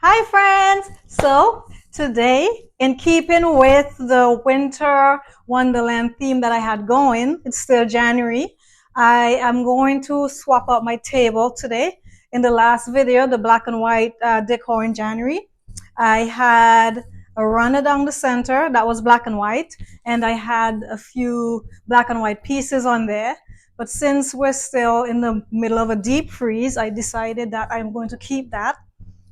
Hi friends! So today, in keeping with the winter wonderland theme that I had going, it's still January, I am going to swap out my table today. In the last video, the black and white decor in January, I had a runner down the center that was black and white, and I had a few black and white pieces on there. But since we're still in the middle of a deep freeze, I decided that I'm going to keep that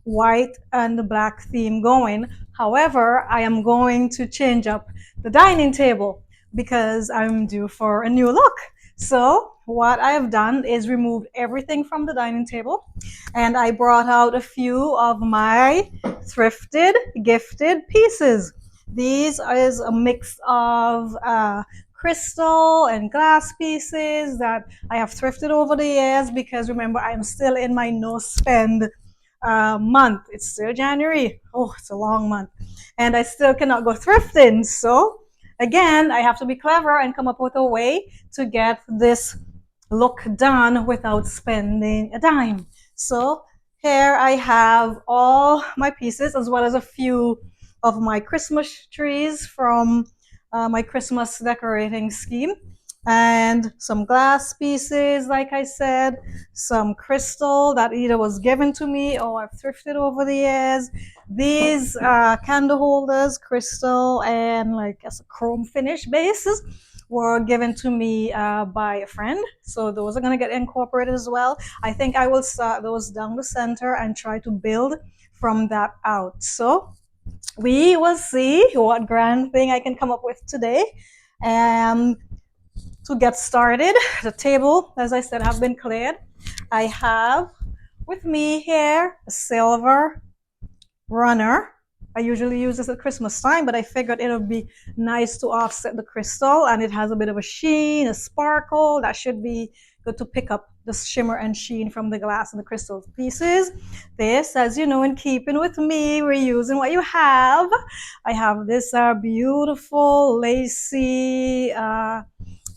white and the black theme going. However, I am going to change up the dining table because I'm due for a new look. So what I have done is removed everything from the dining table, and I brought out a few of my thrifted, gifted pieces. These is a mix of crystal and glass pieces that I have thrifted over the years because remember, I'm still in my no spend month. It's still January. Oh, it's a long month. And I still cannot go thrifting. So again, I have to be clever and come up with a way to get this look done without spending a dime. So here I have all my pieces as well as a few of my Christmas trees from my Christmas decorating scheme, and some glass pieces, like I said, some crystal that either was given to me or I've thrifted over the years. These candle holders, crystal and like as a chrome finish bases, were given to me by a friend. So those are going to get incorporated as well. I think I will start those down the center and try to build from that out. So we will see what grand thing I can come up with today. And to get started, the table, as I said, have been cleared. I have with me here a silver runner. I usually use this at Christmas time, but I figured it would be nice to offset the crystal, and it has a bit of a sheen, a sparkle that should be good to pick up the shimmer and sheen from the glass and the crystal pieces. This, as you know, in keeping with me, we're using what you have. I have this beautiful lacy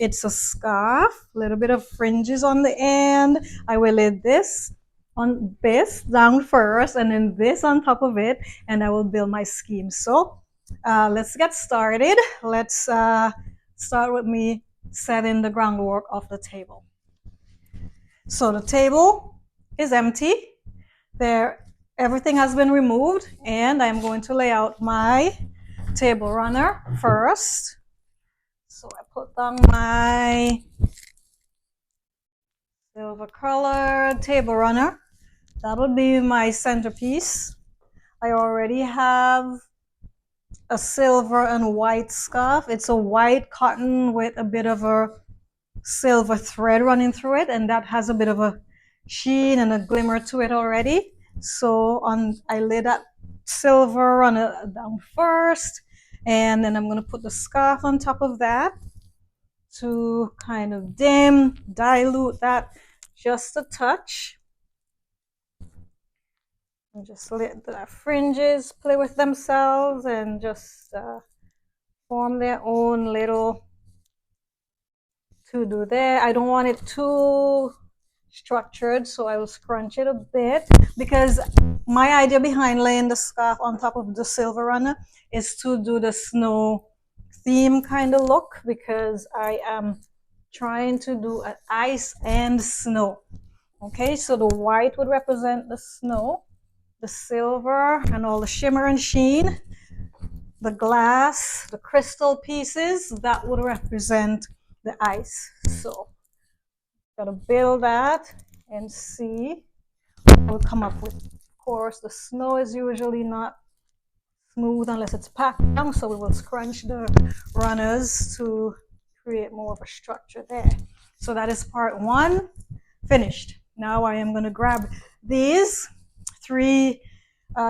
it's a scarf, a little bit of fringes on the end. I will lay this on this down first and then this on top of it, and I will build my scheme. So let's get started. Let's start with me setting the groundwork of the table. So the table is empty. There, everything has been removed, and I'm going to lay out my table runner first. So I put down my silver colored table runner. That would be my centerpiece. I already have a silver and white scarf. It's a white cotton with a bit of a silver thread running through it, and that has a bit of a sheen and a glimmer to it already. So I lay that silver runner down first, and then I'm going to put the scarf on top of that to kind of dilute that just a touch. And just let the fringes play with themselves and just form their own little to-do there. I don't want it too structured, so I will scrunch it a bit, because my idea behind laying the scarf on top of the silver runner is to do the snow theme kind of look, because I am trying to do an ice and snow. Okay, so the white would represent the snow, the silver and all the shimmer and sheen, the glass, the crystal pieces, that would represent the ice. So gotta build that and see what we'll come up with. Of course, the snow is usually not smooth unless it's packed down, so we will scrunch the runners to create more of a structure there. So that is part one finished. Now I am going to grab these three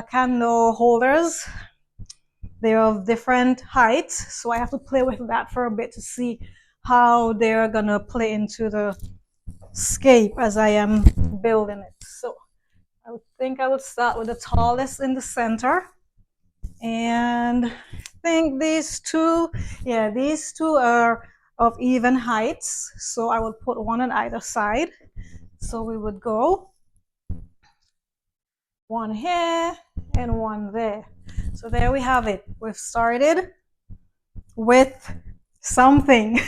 candle holders. They're of different heights, so I have to play with that for a bit to see how they're going to play into the scape as I am building it. So I would think I would start with the tallest in the center, and I think these two are of even heights, so I would put one on either side. So we would go one here and one there. So there we have it. We've started with something.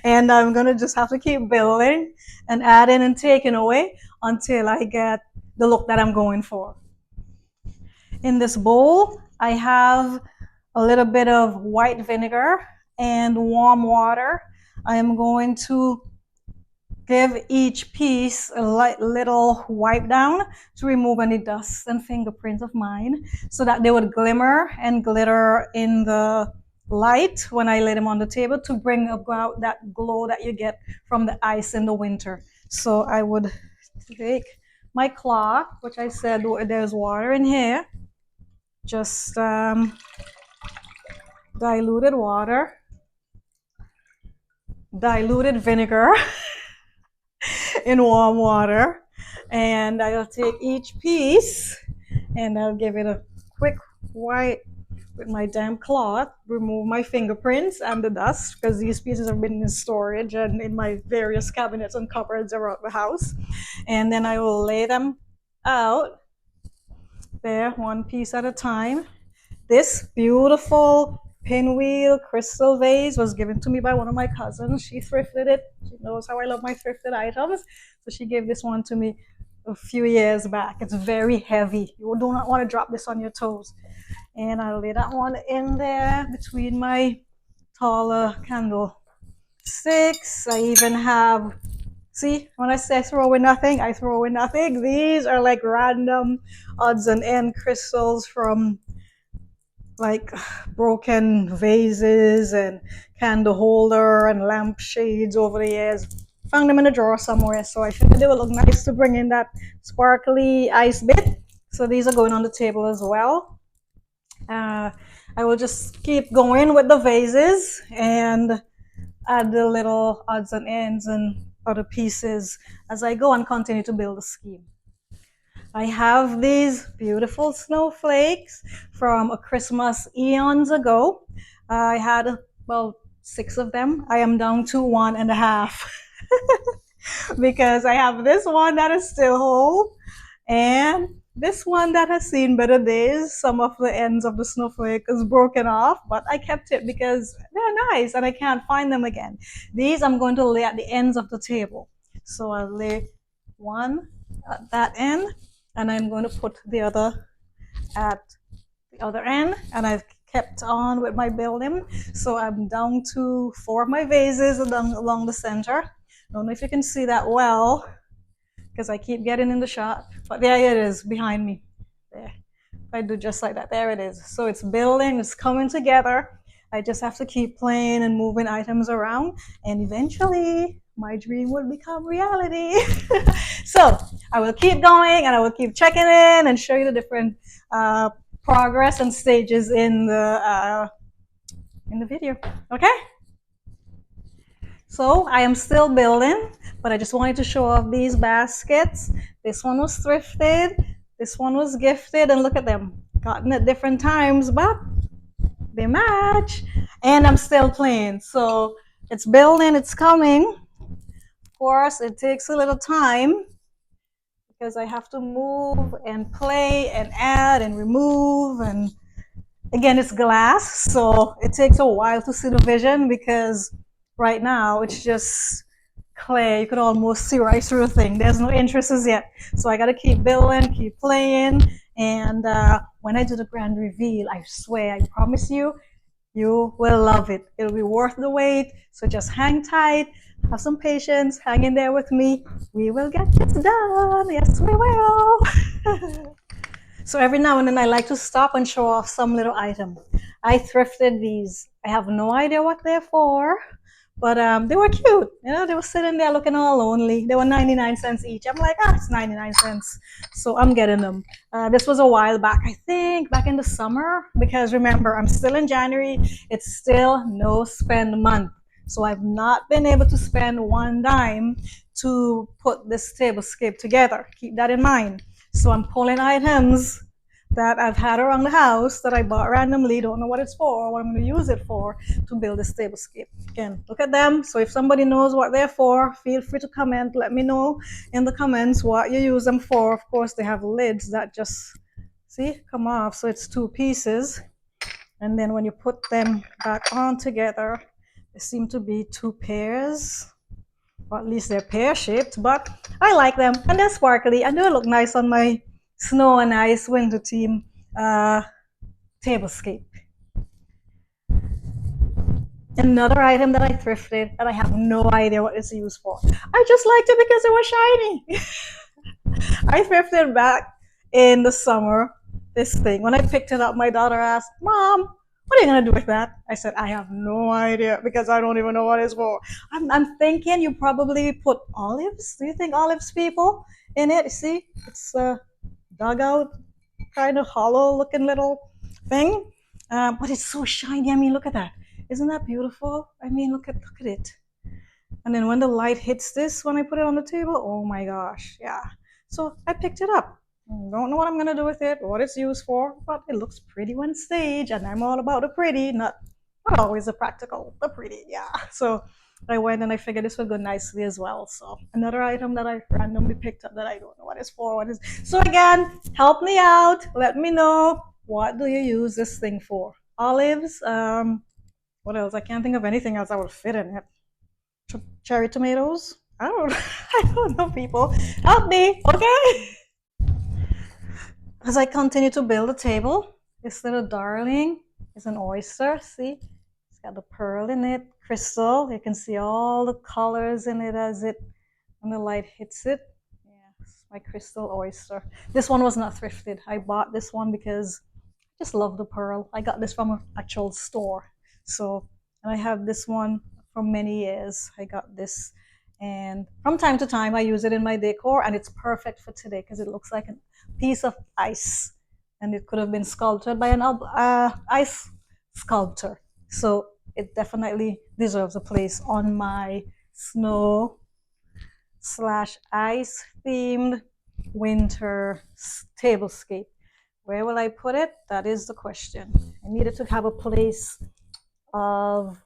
And I'm gonna just have to keep building and adding and taking away until I get the look that I'm going for. In this bowl, I have a little bit of white vinegar and warm water. I am going to give each piece a light little wipe down to remove any dust and fingerprints of mine so that they would glimmer and glitter in the light when I lay them on the table to bring about that glow that you get from the ice in the winter. So I would take my cloth, which I said there's water in here, just diluted water, diluted vinegar in warm water, and I'll take each piece and I'll give it a quick wipe with my damp cloth, remove my fingerprints and the dust because these pieces have been in storage and in my various cabinets and cupboards around the house. And then I will lay them out there one piece at a time. This beautiful pinwheel crystal vase was given to me by one of my cousins. She thrifted it. She knows how I love my thrifted items. So she gave this one to me a few years back. It's very heavy. You do not want to drop this on your toes. And I'll lay that one in there between my taller candlesticks. I even have, see, when I say throw away nothing, I throw away nothing. These are like random odds and end crystals from like broken vases and candle holder and lamp shades over the years. Found them in a drawer somewhere, so I figured they would look nice to bring in that sparkly ice bit. So these are going on the table as well. I will just keep going with the vases and add the little odds and ends and other pieces as I go and continue to build the scheme. I have these beautiful snowflakes from a Christmas eons ago. I had about 6 of them. I am down to 1.5 because I have this one that is still whole and this one that has seen better days. Some of the ends of the snowflake is broken off, but I kept it because they're nice and I can't find them again. These I'm going to lay at the ends of the table. So I'll lay one at that end and I'm going to put the other at the other end, and I've kept on with my building. So I'm down to 4 of my vases along the center. I don't know if you can see that well because I keep getting in the shot, but there it is behind me. There. If I do just like that, there it is. So it's building, it's coming together. I just have to keep playing and moving items around, and eventually my dream will become reality. So I will keep going and I will keep checking in and show you the different progress and stages in the video. Okay? So I am still building, but I just wanted to show off these baskets. This one was thrifted, this one was gifted, and look at them. Gotten at different times, but they match. And I'm still playing. So it's building, it's coming. Of course, it takes a little time because I have to move and play and add and remove. And again, it's glass, so it takes a while to see the vision because right now it's just clay. You could almost see right through the thing. There's no entrances yet. So I got to keep building, keep playing. And when I do the grand reveal, I swear, I promise you, you will love it. It'll be worth the wait. So just hang tight, have some patience, hang in there with me. We will get this done. Yes, we will. So every now and then I like to stop and show off some little item. I thrifted these. I have no idea what they're for, but they were cute. You know, they were sitting there looking all lonely. They were 99 cents each. I'm like, it's 99 cents. So I'm getting them. This was a while back, I think, back in the summer, because remember, I'm still in January. It's still no spend month. So I've not been able to spend one dime to put this tablescape together. Keep that in mind. So I'm pulling items that I've had around the house that I bought randomly, don't know what it's for or what I'm going to use it for to build this tablescape. Again, look at them. So if somebody knows what they're for, feel free to comment. Let me know in the comments what you use them for. Of course, they have lids that just see, come off. So it's two pieces. And then when you put them back on together, they seem to be two pairs, or at least they're pear-shaped, but I like them. And they're sparkly, and they look nice on my snow and ice winter theme tablescape. Another item that I thrifted, and I have no idea what it's used for. I just liked it because it was shiny. I thrifted back in the summer this thing. When I picked it up, my daughter asked, Mom, what are you going to do with that? I said, I have no idea because I don't even know what it's for. I'm thinking you probably put olives. Do you think olives, people, in it? See, it's a dugout, kind of hollow looking little thing. But it's so shiny. I mean, look at that. Isn't that beautiful? I mean, look at it. And then when the light hits this, when I put it on the table, oh my gosh, yeah. So I picked it up. Don't know what I'm gonna do with it, what it's used for, but it looks pretty on stage, and I'm all about the pretty, not always the practical, the pretty, yeah. So I went and I figured this would go nicely as well. So another item that I randomly picked up that I don't know what it's for. What is so again? Help me out. Let me know, what do you use this thing for? Olives. What else? I can't think of anything else that would fit in it. Cherry tomatoes. I don't. I don't know. People, help me, okay? As I continue to build the table, this little darling is an oyster. See, it's got the pearl in it, crystal. You can see all the colors in it as it when the light hits it. Yeah, it's my crystal oyster. This one was not thrifted. I bought this one because I just love the pearl. I got this from an actual store. So, and I have this one for many years. I got this, and from time to time I use it in my decor, and it's perfect for today because it looks like a piece of ice, and it could have been sculpted by an ice sculptor. So it definitely deserves a place on my snow slash ice themed winter tablescape. Where will I put it? That is the question. I needed to have a place of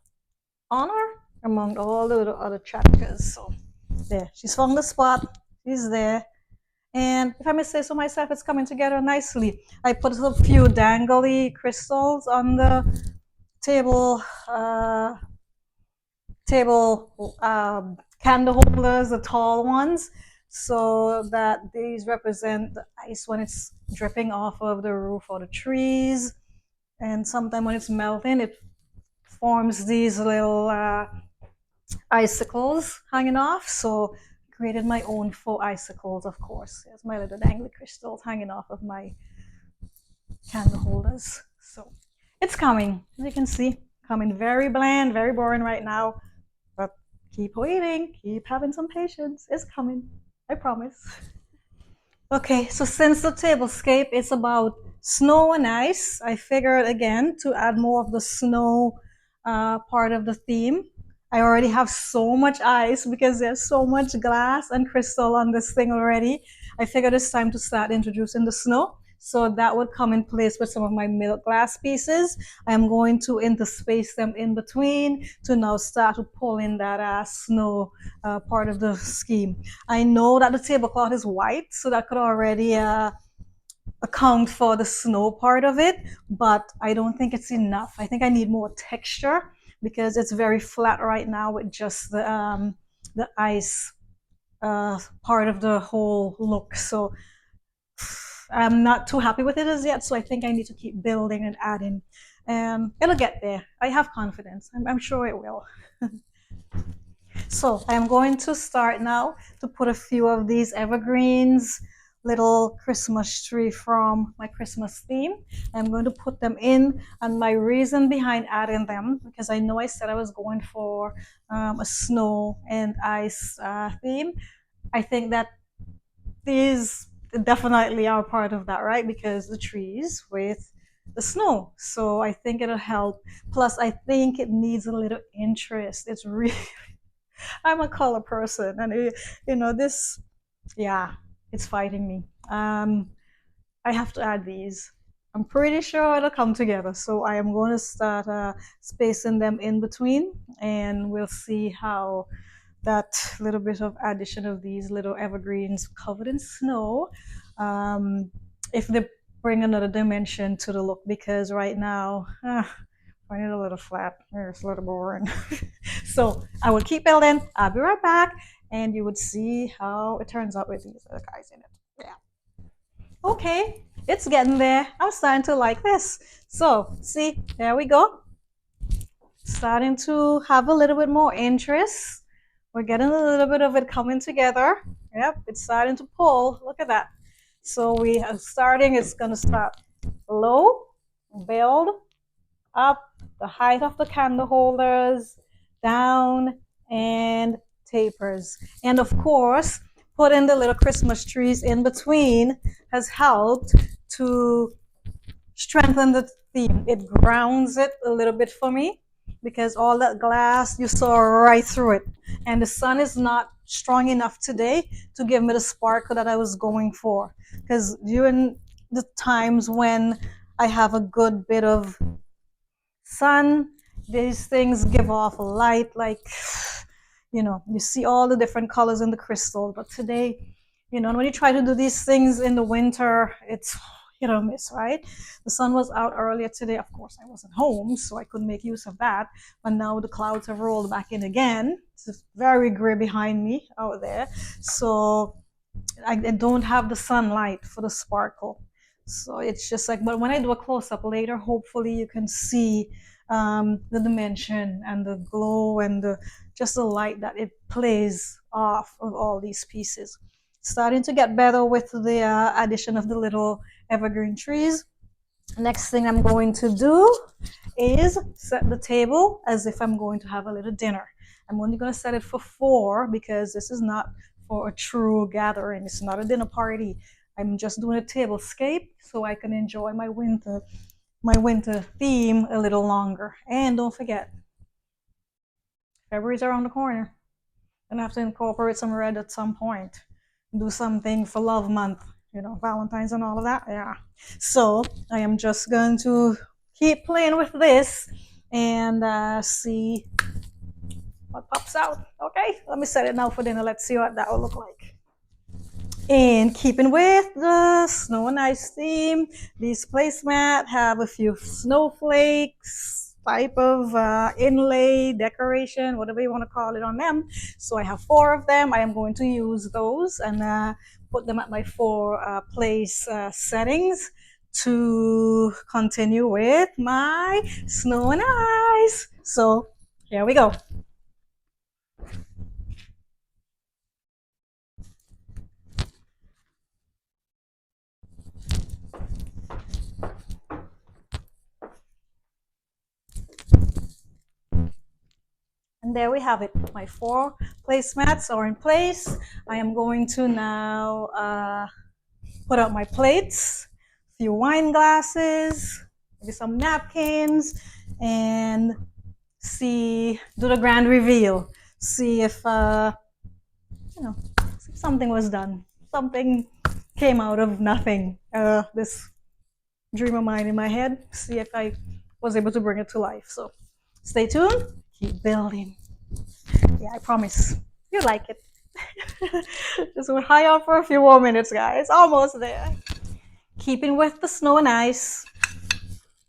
honor among all the other chapters. So there, she's found the spot. She's there. And if I may say so myself, it's coming together nicely. I put a few dangly crystals on the table, candle holders, the tall ones, so that these represent the ice when it's dripping off of the roof or the trees. And sometimes when it's melting, it forms these little icicles hanging off. So I created my own faux icicles, of course. There's my little dangly crystals hanging off of my candle holders. So it's coming, as you can see, coming very bland, very boring right now. But keep waiting, keep having some patience. It's coming, I promise. Okay, so since the tablescape is about snow and ice, I figured again to add more of the snow part of the theme. I already have so much ice because there's so much glass and crystal on this thing already. I figured it's time to start introducing the snow. So that would come in place with some of my milk glass pieces. I'm going to interspace them in between to now start to pull in that snow part of the scheme. I know that the tablecloth is white, so that could already account for the snow part of it, but I don't think it's enough. I think I need more texture because it's very flat right now with just the ice part of the whole look. So I'm not too happy with it as yet, so I think I need to keep building and adding. It'll get there. I have confidence. I'm sure it will. So I'm going to start now to put a few of these evergreens, little Christmas tree from my Christmas theme. I'm going to put them in, and my reason behind adding them, because I know I said I was going for a snow and ice theme. I think that these definitely are part of that, right? Because the trees with the snow. So I think it'll help. Plus, I think it needs a little interest. It's really, I'm a color person, and this, yeah, it's fighting me. I have to add these. I'm pretty sure it'll come together. So I am going to start spacing them in between, and we'll see how that little bit of addition of these little evergreens covered in snow, if they bring another dimension to the look because right now, I find it a little flat. It's a little boring. So I will keep building. I'll be right back, and you would see how it turns out with these other guys in it. Yeah. Okay, it's getting there. I'm starting to like this. So see, there we go. Starting to have a little bit more interest. We're getting a little bit of it coming together. Yep, it's starting to pull. Look at that. So we are starting, it's going to start low, build up the height of the candle holders, down, and tapers. And of course, putting the little Christmas trees in between has helped to strengthen the theme. It grounds it a little bit for me because all that glass you saw right through it. And the sun is not strong enough today to give me the sparkle that I was going for. Because during the times when I have a good bit of sun, these things give off light like, you see all the different colors in the crystal. But today, when you try to do these things in the winter, it's hit or miss, right? The sun was out earlier today. Of course, I wasn't home, so I couldn't make use of that. But now the clouds have rolled back in again. It's very gray behind me out there. So I don't have the sunlight for the sparkle. So it's just like, but when I do a close up later, hopefully you can see the dimension and the glow and just the light that it plays off of all these pieces. Starting to get better with the addition of the little evergreen trees. Next thing I'm going to do is set the table as if I'm going to have a little dinner. I'm only going to set it for 4 because this is not for a true gathering. It's not a dinner party. I'm just doing a tablescape so I can enjoy my winter theme a little longer. And don't forget, February's around the corner. And I have to incorporate some red at some point. Do something for Love Month, Valentine's and all of that. Yeah. So I am just going to keep playing with this and see what pops out. Okay, let me set it now for dinner. Let's see what that will look like. And keeping with the snow and ice theme, these placemats have a few snowflakes type of inlay decoration, whatever you want to call it, on them. So I have 4 of them. I am going to use those and put them at my 4 place settings to continue with my snow and ice. So here we go. And there we have it. My 4 placemats are in place. I am going to now put out my plates, a few wine glasses, maybe some napkins, and do the grand reveal. See if something was done. Something came out of nothing. This dream of mine in my head. See if I was able to bring it to life. So stay tuned. Keep building. Yeah, I promise. You like it. Just we're high on for a few more minutes, guys. Almost there. Keeping with the snow and ice.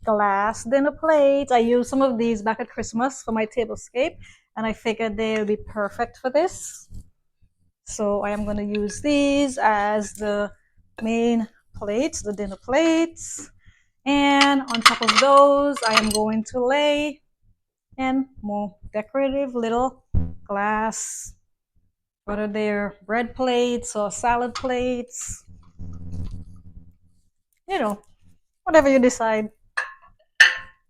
Glass dinner plates. I used some of these back at Christmas for my tablescape, and I figured they'll be perfect for this. So I am going to use these as the main plates, the dinner plates. And on top of those, I am going to lay in more decorative little glass, whether they're bread plates or salad plates, whatever you decide.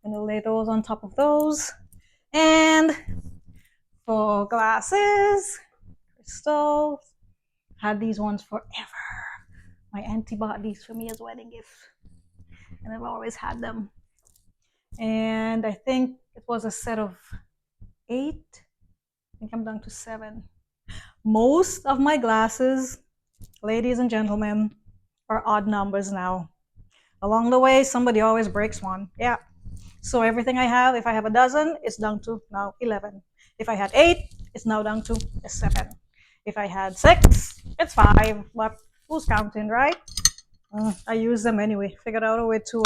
I'm gonna lay those on top of those. And for glasses, crystals, had these ones forever. My auntie bought these for me as wedding gifts, and I've always had them. And I think it was a set of 8. I think I'm down to 7. Most of my glasses, ladies and gentlemen, are odd numbers now. Along the way, somebody always breaks one. Yeah. So everything I have, if I have a dozen, it's down to now 11. If I had 8, it's now down to 7. If I had 6, it's 5. But who's counting, right? I use them anyway. Figured out a way to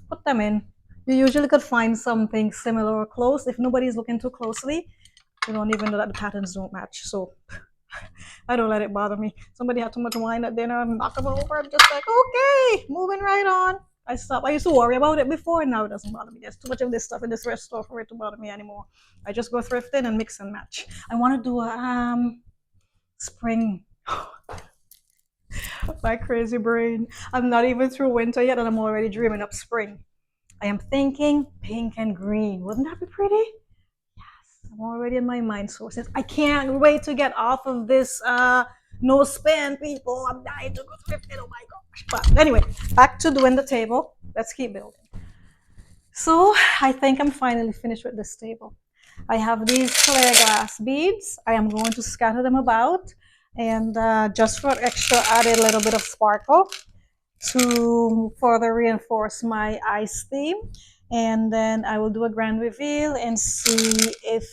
put them in. You usually could find something similar or close. If nobody's looking too closely, you don't even know that the patterns don't match. So I don't let it bother me. Somebody had too much wine at dinner and knocked them over. I'm just like, okay, moving right on. I stop. I used to worry about it before, and now it doesn't bother me. There's too much of this stuff in this restaurant for it to bother me anymore. I just go thrifting and mix and match. I want to do a spring. My crazy brain. I'm not even through winter yet, and I'm already dreaming up spring. I am thinking pink and green. Wouldn't that be pretty? Yes, I'm already in my mind sources. I can't wait to get off of this no spend, people. I'm dying to go thrifting. Oh my gosh. But anyway, back to doing the table. Let's keep building. So I think I'm finally finished with this table. I have these clear glass beads. I am going to scatter them about, and just for extra added a little bit of sparkle to further reinforce my ice theme. And then I will do a grand reveal and see if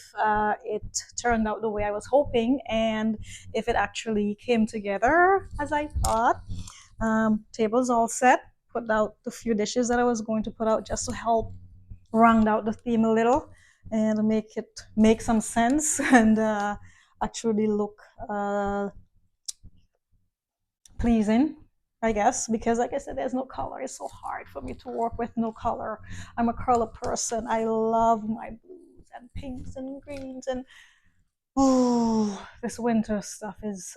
it turned out the way I was hoping and if it actually came together as I thought. Table's all set. Put out the few dishes that I was going to put out just to help round out the theme a little and make it make some sense and actually look pleasing, I guess, because like I said, there's no color. It's so hard for me to work with no color. I'm a color person. I love my blues and pinks and greens and oh, this winter stuff is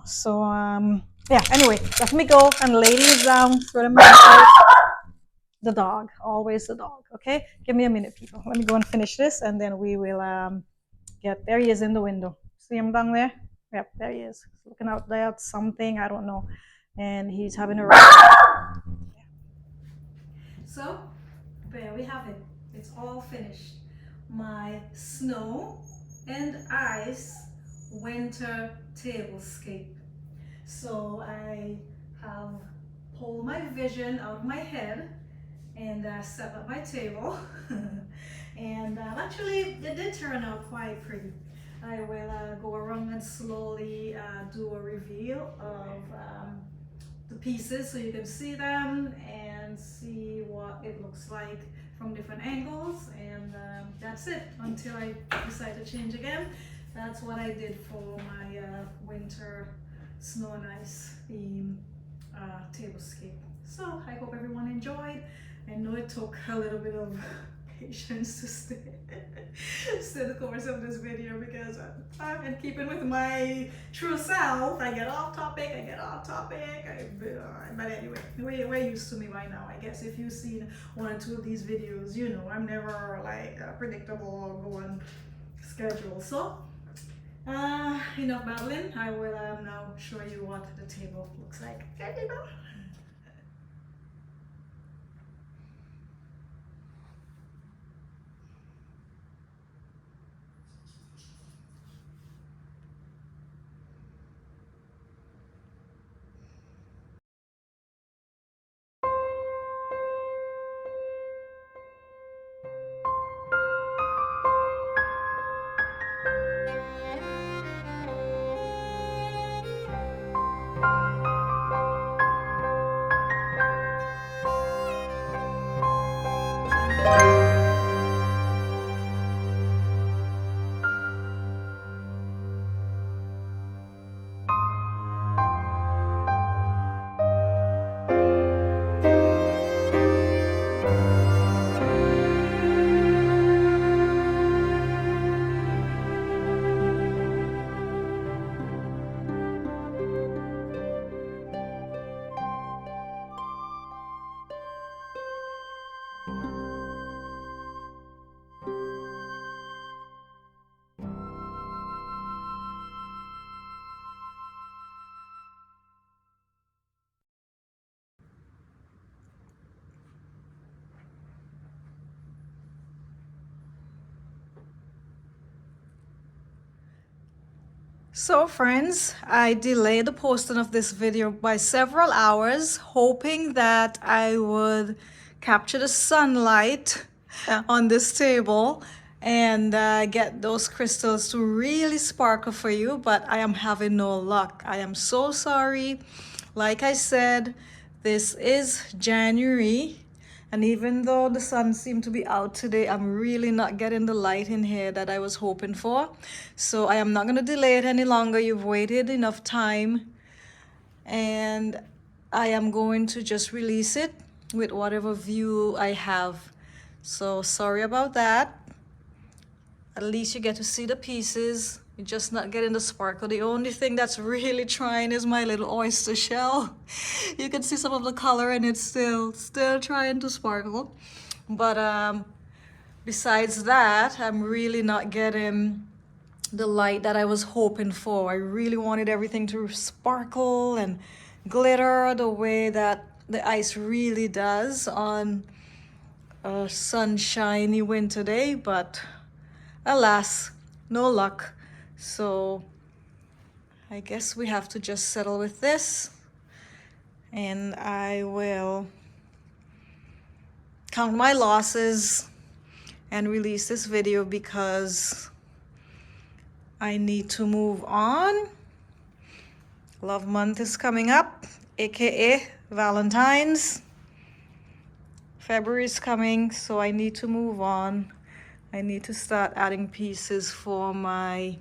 So yeah. Anyway, let me go and lay these down. Throw them out. The dog, always the dog. Okay, give me a minute, people. Let me go and finish this, and then we will get. There he is in the window. See him down there? Yep, there he is. He's looking out there at something, I don't know, and he's having a. So there we have it. It's all finished. My snow and ice winter tablescape. So I have pulled my vision out of my head and set up my table. And actually, it did turn out quite pretty. I will go around and slowly do a reveal of the pieces so you can see them and see what it looks like from different angles. And that's it until I decide to change again. That's what I did for my winter snow and ice theme tablescape. So I hope everyone enjoyed. I know it took a little bit of patience to stay the course of this video because I'm in keeping with my true self. I get off topic, but anyway, we're used to me by now. I guess if you've seen one or two of these videos, you know I'm never like predictable or go on schedule. So enough babbling. I will now show you what the table looks like. Okay, people? So friends, I delayed the posting of this video by several hours, hoping that I would capture the sunlight on this table and get those crystals to really sparkle for you, but I am having no luck. I am so sorry. like I said, this is January, and even though the sun seemed to be out today, I'm really not getting the light in here that I was hoping for. So I am not going to delay it any longer. You've waited enough time, and I am going to just release it with whatever view I have. So sorry about that. At least you get to see the pieces. You're just not getting the sparkle. The only thing that's really trying is my little oyster shell. You can see some of the color and it's still trying to sparkle. But besides that, I'm really not getting the light that I was hoping for. I really wanted everything to sparkle and glitter the way that the ice really does on a sunshiny winter day, but alas, no luck. So I guess we have to just settle with this, and I will count my losses and release this video because I need to move on. Love month is coming up, aka Valentine's. February is coming, so I need to move on. I need to start adding pieces for my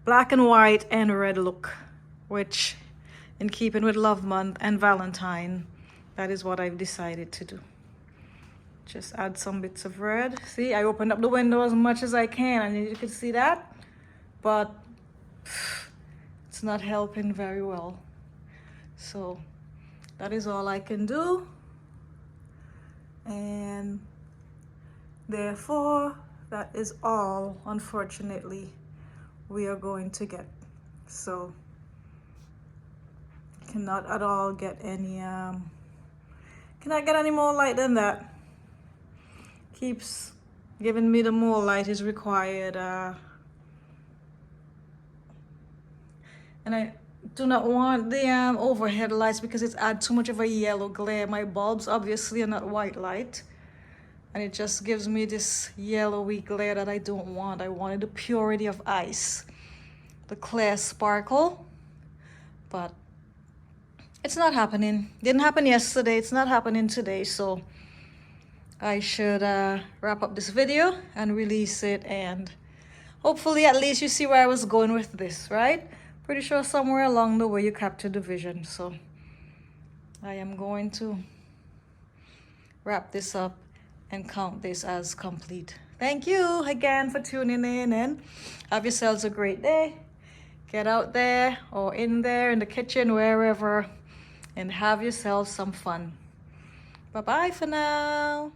black and white and red look, which, in keeping with Love Month and Valentine, that is what I've decided to do. Just add some bits of red. See, I opened up the window as much as I can, and you can see that, but it's not helping very well. So that is all I can do. And therefore, that is all, unfortunately, we are going to get. So cannot at all get any cannot get any more light than that. Keeps giving me the more light is required, and I do not want the overhead lights because it's add too much of a yellow glare. My bulbs obviously are not white light, and it just gives me this yellowy glare that I don't want. I wanted the purity of ice, the clear sparkle, but it's not happening. Didn't happen yesterday, it's not happening today. So I should wrap up this video and release it, and hopefully at least you see where I was going with this, right? Pretty sure somewhere along the way you captured the vision. So I am going to wrap this up and count this as complete. Thank you again for tuning in, and have yourselves a great day. Get out there or in there in the kitchen, wherever, and have yourselves some fun. Bye-bye for now.